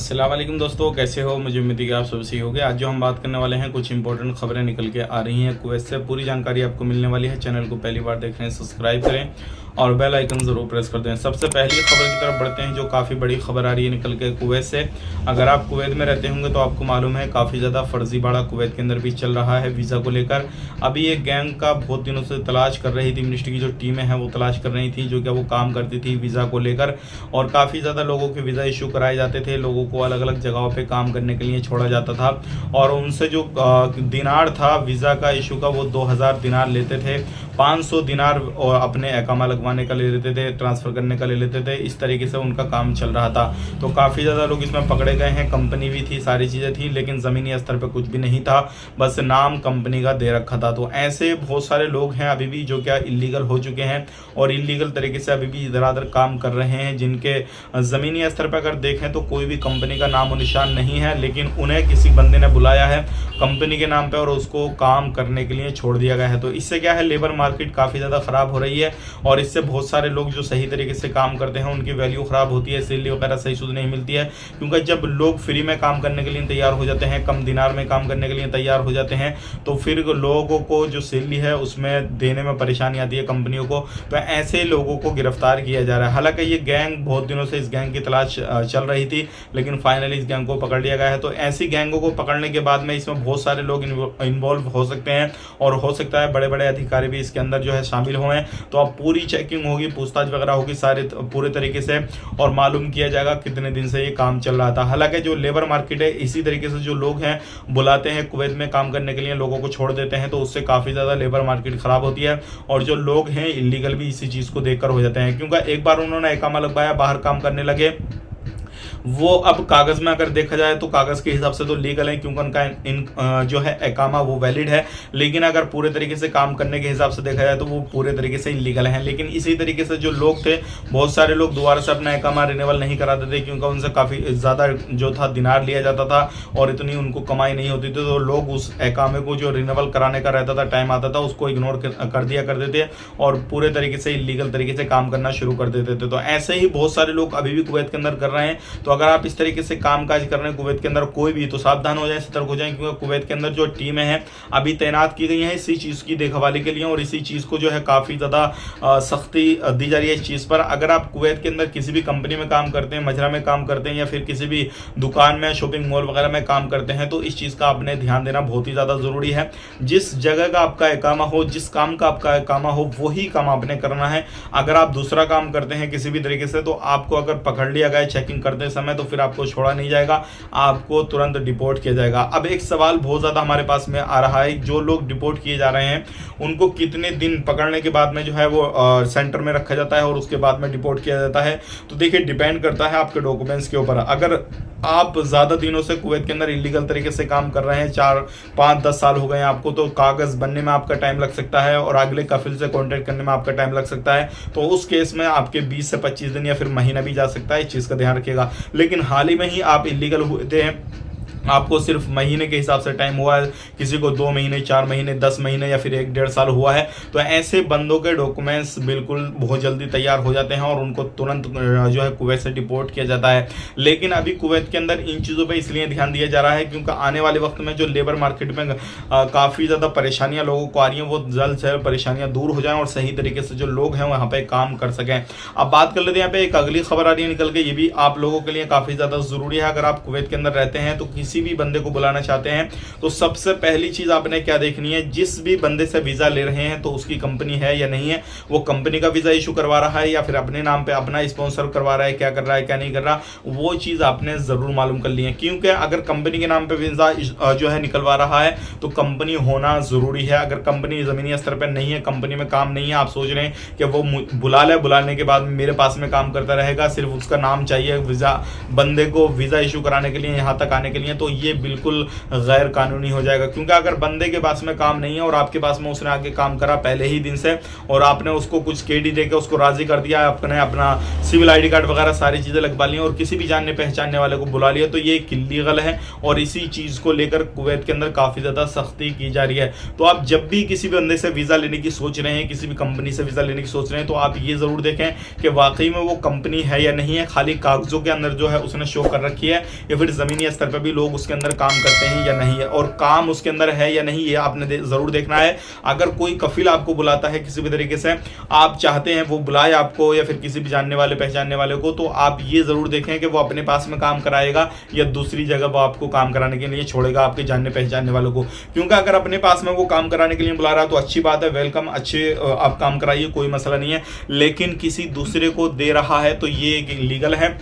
अस्सलाम वालेकुम दोस्तों, कैसे हो? मुझे उम्मीद है कि आप सब सही होंगे। आज जो हम बात करने वाले हैं, कुछ इंपॉर्टेंट खबरें निकल के आ रही हैं कुवैत से। पूरी जानकारी आपको मिलने वाली है। चैनल को पहली बार देख रहे हैं, सब्सक्राइब करें और बेल आइकन ज़रूर प्रेस कर दें। सबसे पहली खबर की तरफ बढ़ते हैं, जो काफ़ी बड़ी खबर आ रही है निकल के कुवैत से। अगर आप कुवैत में रहते होंगे तो आपको मालूम है काफ़ी ज़्यादा फर्जीवाड़ा कुवैत के अंदर भी चल रहा है वीज़ा को लेकर। अभी एक गैंग का बहुत दिनों से तलाश कर रही थी, मिनिस्ट्री की जो टीमें हैं वो तलाश कर रही थी, जो कि वो काम करती थी वीज़ा को लेकर। और काफ़ी ज़्यादा लोगों के वीज़ा इशू कराए जाते थे, लोगों को अलग अलग जगहों पे काम करने के लिए छोड़ा जाता था। और उनसे जो दिनार था वीज़ा का इशू का, वो 2000 दिनार लेते थे। 500 दिनार और अपने अकामा लगवाने का ले लेते थे, ट्रांसफ़र करने का ले लेते थे। इस तरीके से उनका काम चल रहा था। तो काफ़ी ज़्यादा लोग इसमें पकड़े गए हैं। कंपनी भी थी, सारी चीज़ें थी, लेकिन ज़मीनी स्तर पर कुछ भी नहीं था, बस नाम कंपनी का दे रखा था। तो ऐसे बहुत सारे लोग हैं अभी भी जो क्या इलीगल हो चुके हैं और इलीगल तरीके से अभी भी इधर उधर काम कर रहे हैं, जिनके ज़मीनी स्तर पर अगर देखें तो कोई भी कंपनी का नाम और निशान नहीं है, लेकिन उन्हें किसी बंदे ने बुलाया है कंपनी के नाम पे और उसको काम करने के लिए छोड़ दिया गया है। तो इससे क्या है, लेबर मार्केट काफ़ी ज़्यादा ख़राब हो रही है और इससे बहुत सारे लोग जो सही तरीके से काम करते हैं उनकी वैल्यू ख़राब होती है, सैलरी वगैरह सही सुध नहीं मिलती है। क्योंकि जब लोग फ्री में काम करने के लिए तैयार हो जाते हैं, कम दिनार में काम करने के लिए तैयार हो जाते हैं, तो फिर लोगों को जो सैलरी है उसमें देने में परेशानी आती है कंपनियों को। तो ऐसे लोगों को गिरफ्तार किया जा रहा है। हालांकि ये गैंग, बहुत दिनों से इस गैंग की तलाश चल रही थी, लेकिन फाइनली इस गैंग को पकड़ लिया गया है। तो ऐसी गैंगों को पकड़ने के बाद में इसमें बहुत सारे लोग इन्वॉल्व हो सकते हैं और हो सकता है बड़े बड़े अधिकारी भी इसके अंदर जो है शामिल हुए। तो अब पूरी चेकिंग होगी, पूछताछ वगैरह होगी सारे पूरे तरीके से, और मालूम किया जाएगा कितने दिन से ये काम चल रहा था। हालांकि जो लेबर मार्केट है, इसी तरीके से जो लोग हैं बुलाते हैं कुवैत में काम करने के लिए, लोगों को छोड़ देते हैं, तो उससे काफ़ी ज़्यादा लेबर मार्केट ख़राब होती है और जो लोग हैं इलीगल भी इसी चीज़ को देखकर हो जाते हैं। क्योंकि एक बार उन्होंने इकामा लगवाया, बाहर काम करने लगे, वो अब कागज़ में अगर देखा जाए तो कागज़ के हिसाब से तो लीगल है, क्योंकि उनका जो है इकामा वो वैलिड है। लेकिन अगर पूरे तरीके से काम करने के हिसाब से देखा जाए तो वो पूरे तरीके से इलीगल है। लेकिन इसी तरीके से जो लोग थे, बहुत सारे लोग दोबारा से अपना इकामा रिन्यूअल नहीं कराते थे, क्योंकि उनसे काफ़ी ज़्यादा जो था दिनार लिया जाता था और इतनी उनको कमाई नहीं होती थी। तो लोग उस इकामे को जो रिन्यूअल कराने का रहता था, टाइम आता था, उसको इग्नोर कर दिया करते थे और पूरे तरीके से इलीगल तरीके से काम करना शुरू कर देते थे। तो ऐसे ही बहुत सारे लोग अभी भी कुवैत के अंदर कर रहे हैं। तो अगर आप इस तरीके से कामकाज कर रहे हैं कुवैत के अंदर कोई भी, तो सावधान हो जाएं, सतर्क हो जाएं, क्योंकि कुवैत के अंदर जो टीमें हैं अभी तैनात की गई हैं इसी चीज़ की देखभाली के लिए और इसी चीज़ को जो है काफ़ी ज़्यादा सख्ती दी जा रही है इस चीज़ पर। अगर आप कुवैत के अंदर किसी भी कंपनी में काम करते हैं, मजरा में काम करते हैं या फिर किसी भी दुकान में, शॉपिंग मॉल वगैरह में काम करते हैं, तो इस चीज़ का आपने ध्यान देना बहुत ही ज़्यादा ज़रूरी है। जिस जगह का आपका इकामा हो, जिस काम का आपका इकामा हो, वही काम आपने करना है। अगर आप दूसरा काम करते हैं किसी भी तरीके से, तो आपको अगर पकड़ लिया गया चेकिंग करते समय, तो फिर आपको छोड़ा नहीं जाएगा, आपको तुरंत डिपोर्ट किया जाएगा। अब एक सवाल बहुत ज़्यादा हमारे पास में आ रहा है, जो लोग डिपोर्ट किए जा रहे हैं उनको कितने दिन पकड़ने के बाद में जो है वो सेंटर में रखा जाता है और उसके बाद में डिपोर्ट किया जाता है? तो देखिए, डिपेंड करता है आपके डॉक्यूमेंट्स के ऊपर। अगर आप ज़्यादा दिनों से कुवैत के अंदर इलीगल तरीके से काम कर रहे हैं, 4, 5, 10 साल हो गए हैं आपको, तो कागज़ बनने में आपका टाइम लग सकता है और अगले कफिल से कॉन्टैक्ट करने में आपका टाइम लग सकता है। तो उस केस में आपके 20 से 25 दिन या फिर महीना भी जा सकता है, इस चीज़ का ध्यान रखिएगा। लेकिन हाल ही में ही आप इलीगल हुए थे, आपको सिर्फ महीने के हिसाब से टाइम हुआ है, किसी को 2 महीने, 4 महीने, 10 महीने या फिर 1-1.5 साल हुआ है, तो ऐसे बंदों के डॉक्यूमेंट्स बिल्कुल बहुत जल्दी तैयार हो जाते हैं और उनको तुरंत जो है कुवैत से डिपोर्ट किया जाता है। लेकिन अभी कुवैत के अंदर इन चीज़ों पे इसलिए ध्यान दिया जा रहा है क्योंकि आने वाले वक्त में जो लेबर मार्केट में काफ़ी ज़्यादा परेशानियाँ लोगों को आ रही हैं, वो जल्द से जल्द परेशानियाँ दूर हो जाएँ और सही तरीके से जो लोग हैं वहाँ पर काम कर सकें। अब बात कर लेते हैं यहाँ पे एक अगली खबर आ रही है निकल के, ये भी आप लोगों के लिए काफ़ी ज़्यादा ज़रूरी है। अगर आप कुवैत के अंदर रहते हैं तो किसी भी बंदे को बुलाना चाहते हैं, तो सबसे पहली चीज आपने क्या देखनी है, जिस भी बंदे से वीजा ले रहे हैं तो उसकी कंपनी है या नहीं है, वो कंपनी का वीजा इशू करवा रहा है या फिर अपने नाम पे अपना स्पॉन्सर करवा रहा है, क्या कर रहा है क्या नहीं कर रहा, वो चीज आपने जरूर मालूम कर ली है। क्योंकि अगर कंपनी के नाम पे वीजा जो है निकलवा रहा है तो कंपनी होना जरूरी है। अगर कंपनी जमीनी स्तर पर नहीं है, कंपनी में काम नहीं है, आप सोच रहे हैं कि वो बुला ले, बुलाने के बाद मेरे पास में काम करता रहेगा, सिर्फ उसका नाम चाहिए वीजा, बंदे को वीजा इशू कराने के लिए, यहाँ तक आने के लिए, तो तो ये बिल्कुल गैर कानूनी हो जाएगा। क्योंकि अगर बंदे के पास में काम नहीं है और आपके पास में उसने आके काम करा पहले ही दिन से और आपने उसको कुछ केडी देके उसको राजी कर दिया, आपने अपना सिविल आईडी कार्ड वगैरह सारी चीजें लगवा ली और किसी भी जानने पहचानने वाले को बुला लिया, तो ये इलीगल है और इसी चीज को लेकर कुवैत के अंदर काफी ज्यादा सख्ती की जा रही है। तो आप जब भी किसी भी बंदे से वीजा लेने की सोच रहे हैं, किसी भी कंपनी से वीजा लेने की सोच रहे हैं, तो आप ये जरूर देखें कि वाकई में वो कंपनी है या नहीं है, खाली कागजों के अंदर जो है उसने शो कर रखी है या फिर जमीनी स्तर पर भी लोग उसके अंदर काम करते हैं या नहीं है, और काम उसके अंदर है या नहीं ये आपने जरूर देखना है। अगर कोई कफिल आपको बुलाता है किसी भी तरीके से, आप चाहते हैं वो बुलाए आपको या फिर किसी भी जानने वाले पहचानने वाले को, तो आप ये जरूर देखें कि वो अपने पास में काम कराएगा या दूसरी जगह वो आपको काम कराने के लिए छोड़ेगा आपके जानने पहचानने वालों को। क्योंकि अगर अपने पास में वो काम कराने के लिए बुला रहा है तो अच्छी बात है, वेलकम, अच्छे आप काम कराइए, कोई मसला नहीं है। लेकिन किसी दूसरे को दे रहा है तो ये इलीगल है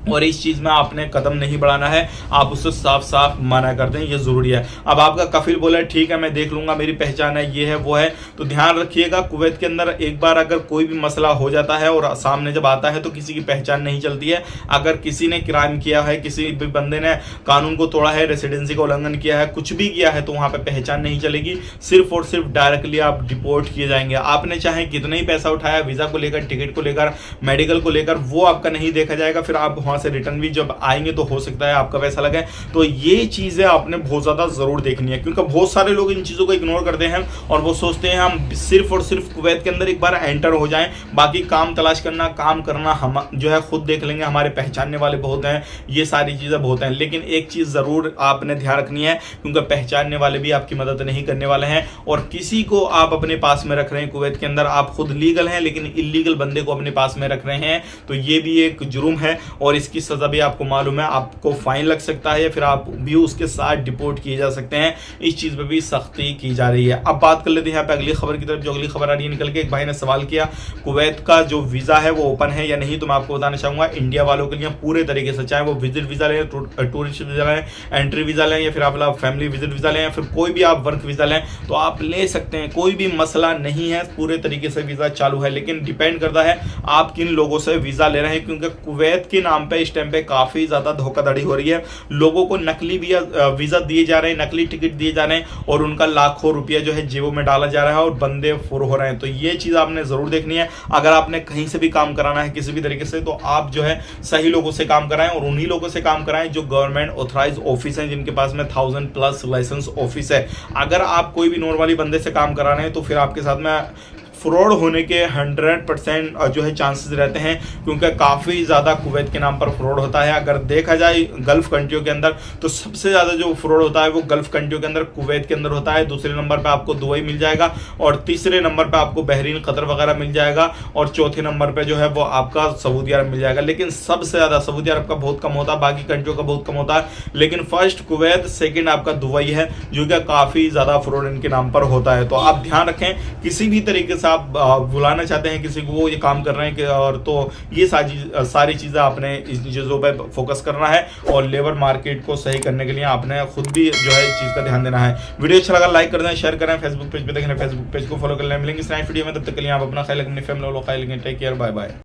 और इस चीज में आपने कदम नहीं बढ़ाना है, आप उससे साफ साफ मना कर दें, ये जरूरी है। अब आपका कफिल बोले ठीक है मैं देख लूंगा, मेरी पहचान है, ये है वो है, तो ध्यान रखिएगा कुवैत के अंदर एक बार अगर कोई भी मसला हो जाता है और सामने जब आता है तो किसी की पहचान नहीं चलती है। अगर किसी ने क्राइम किया है, किसी भी बंदे ने कानून को तोड़ा है, रेसिडेंसी का उल्लंघन किया है, कुछ भी किया है, तो वहां पर पहचान नहीं चलेगी, सिर्फ और सिर्फ डायरेक्टली आप डिपोर्ट किए जाएंगे। आपने चाहे कितना ही पैसा उठाया वीजा को लेकर, टिकट को लेकर, मेडिकल को लेकर, वो आपका नहीं देखा जाएगा। फिर आप वहां से रिटर्न भी जब आएंगे तो हो सकता है आपका पैसा लगे। तो ये चीजें आपने बहुत ज्यादा जरूर देखनी है, क्योंकि बहुत सारे लोग इन चीजों को इग्नोर करते हैं और वो सोचते हैं हम सिर्फ और सिर्फ कुवैत के अंदर एक बार एंटर हो जाएं, बाकी काम तलाश करना, काम करना हम जो है खुद देख लेंगे, हमारे पहचानने वाले बहुत हैं, ये सारी चीजें बहुत हैं। लेकिन एक चीज जरूर आपने ध्यान रखनी है, क्योंकि पहचानने वाले भी आपकी मदद नहीं करने वाले हैं और किसी को आप अपने पास में रख रहे हैं कुवैत के अंदर, आप खुद लीगल हैं लेकिन इलीगल बंदे को अपने पास में रख रहे हैं, तो ये भी एक जुर्म है और इसकी सजा भी आपको मालूम है, आपको फाइन लग सकता है या फिर आप भी उसके साथ डिपोर्ट किए जा सकते हैं। इस चीज पे भी सख्ती की जा रही है। अब बात कर लेते हैं यहाँ पे अगली खबर की तरफ। जो अगली खबर आ रही है निकल के, एक भाई ने सवाल किया कुवैत का जो वीजा है वो ओपन है या नहीं, तो मैं आपको बताना चाहूंगा इंडिया वालों के लिए पूरे तरीके से, चाहे वो विजिट वीजा लें, टूरिस्ट वीजा लें, एंट्री वीजा लें या फिर आप फैमिली विजिट वीजा लें या फिर कोई भी आप वर्क वीजा लें, तो आप ले सकते हैं, कोई भी मसला नहीं है, पूरे तरीके से वीजा चालू है। लेकिन डिपेंड करता है आप किन लोगों से वीजा ले रहे हैं, क्योंकि कुवैत के नाम पे इस टाइम पे काफी ज्यादा धोखाधड़ी हो रही है। लोगों को नकली वीजा दिए जा रहे हैं, नकली टिकट दिए जा रहे हैं और उनका लाखों रुपया जो है जेबों में डाला जा रहा है और बंदे फुर हो रहे हैं। तो ये चीज आपने जरूर देखनी है। अगर आपने कहीं से भी काम कराना है किसी भी तरीके से, तो आप जो है सही लोगों से काम कराएं और उन्हीं लोगों से काम कराएं जो गवर्नमेंट ऑथराइज ऑफिस है, जिनके पास में 1000+ लाइसेंस ऑफिस है। अगर आप कोई भी नॉर्मली बंदे से काम करा रहे हैं तो फिर आपके साथ में फ्रॉड होने के 100% जो है चांसेस रहते हैं, क्योंकि काफ़ी ज़्यादा कुवैत के नाम पर फ्रॉड होता है। अगर देखा जाए गल्फ कंट्रियों के अंदर तो सबसे ज़्यादा जो फ्रॉड होता है वो गल्फ कंट्रियों के अंदर कुवैत के अंदर होता है। दूसरे नंबर पे आपको दुबई मिल जाएगा और तीसरे नंबर पे आपको बहरीन, कतर वगैरह मिल जाएगा और चौथे नंबर पे जो है वो आपका सऊदी अरब मिल जाएगा। लेकिन सबसे ज़्यादा सऊदी अरब का बहुत कम होता है, बाकी कंट्रियों का बहुत कम होता है, लेकिन फर्स्ट कुवैत, सेकेंड आपका दुबई है, जो कि काफ़ी ज़्यादा फ्रॉड इनके नाम पर होता है। तो आप ध्यान रखें, किसी भी तरीके से आप बुलाना चाहते हैं किसी को, वो ये काम कर रहे हैं कि और तो ये सारी चीज़ें आपने इस चीज़ों पे फोकस करना है और लेबर मार्केट को सही करने के लिए आपने खुद भी जो है इस चीज़ का ध्यान देना है। वीडियो अच्छा लगा लाइक कर दें, शेयर करें, फेसबुक पेज पे देखें, फेसबुक पेज को फॉलो कर लें। मिलेंगे इस नए वीडियो में, तब तक के लिए आप अपना ख्याल रखें, अपनी फैमिली वालों का ख्याल रखें। Take care, bye bye.